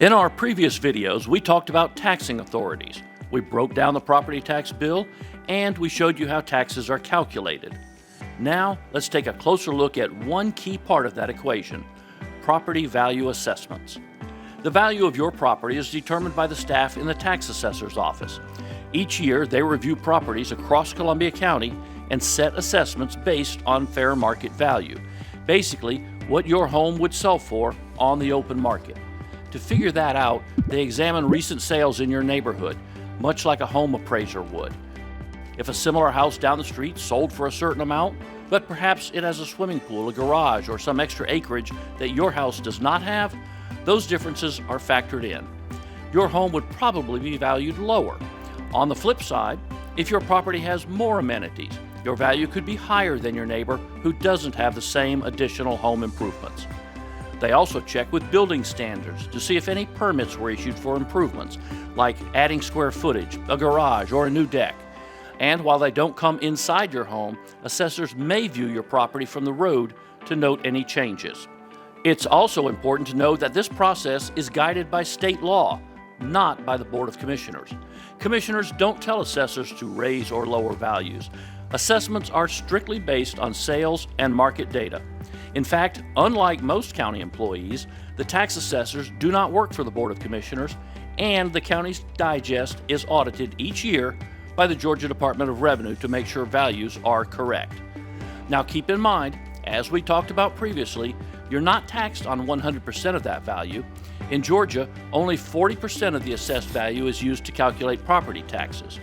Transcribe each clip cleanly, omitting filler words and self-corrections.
In our previous videos, we talked about taxing authorities. We broke down the property tax bill and we showed you how taxes are calculated. Now, let's take a closer look at one key part of that equation: property value assessments. The value of your property is determined by the staff in the tax assessor's office. Each year, they review properties across Columbia County and set assessments based on fair market value, basically what your home would sell for on the open market. To figure that out, they examine recent sales in your neighborhood, much like a home appraiser would. If a similar house down the street sold for a certain amount, but perhaps it has a swimming pool, a garage, or some extra acreage that your house does not have, those differences are factored in. Your home would probably be valued lower. On the flip side, if your property has more amenities, your value could be higher than your neighbor who doesn't have the same additional home improvements. They also check with building standards to see if any permits were issued for improvements, like adding square footage, a garage, or a new deck. And while they don't come inside your home, assessors may view your property from the road to note any changes. It's also important to know that this process is guided by state law, not by the Board of Commissioners. Commissioners don't tell assessors to raise or lower values. Assessments are strictly based on sales and market data. In fact, unlike most county employees, the tax assessors do not work for the Board of Commissioners, and the county's digest is audited each year by the Georgia Department of Revenue to make sure values are correct. Now keep in mind, as we talked about previously, you're not taxed on 100% of that value. In Georgia, only 40% of the assessed value is used to calculate property taxes.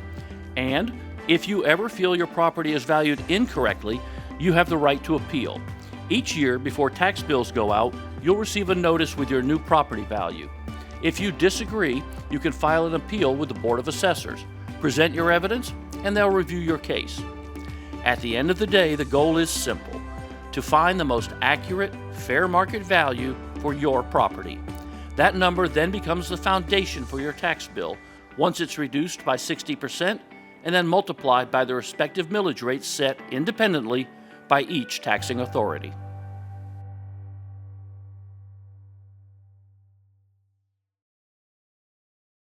And if you ever feel your property is valued incorrectly, you have the right to appeal. Each year, before tax bills go out, you'll receive a notice with your new property value. If you disagree, you can file an appeal with the Board of Assessors. Present your evidence, and they'll review your case. At the end of the day, the goal is simple: to find the most accurate, fair market value for your property. That number then becomes the foundation for your tax bill once it's reduced by 60% and then multiplied by the respective millage rates set independently by each taxing authority.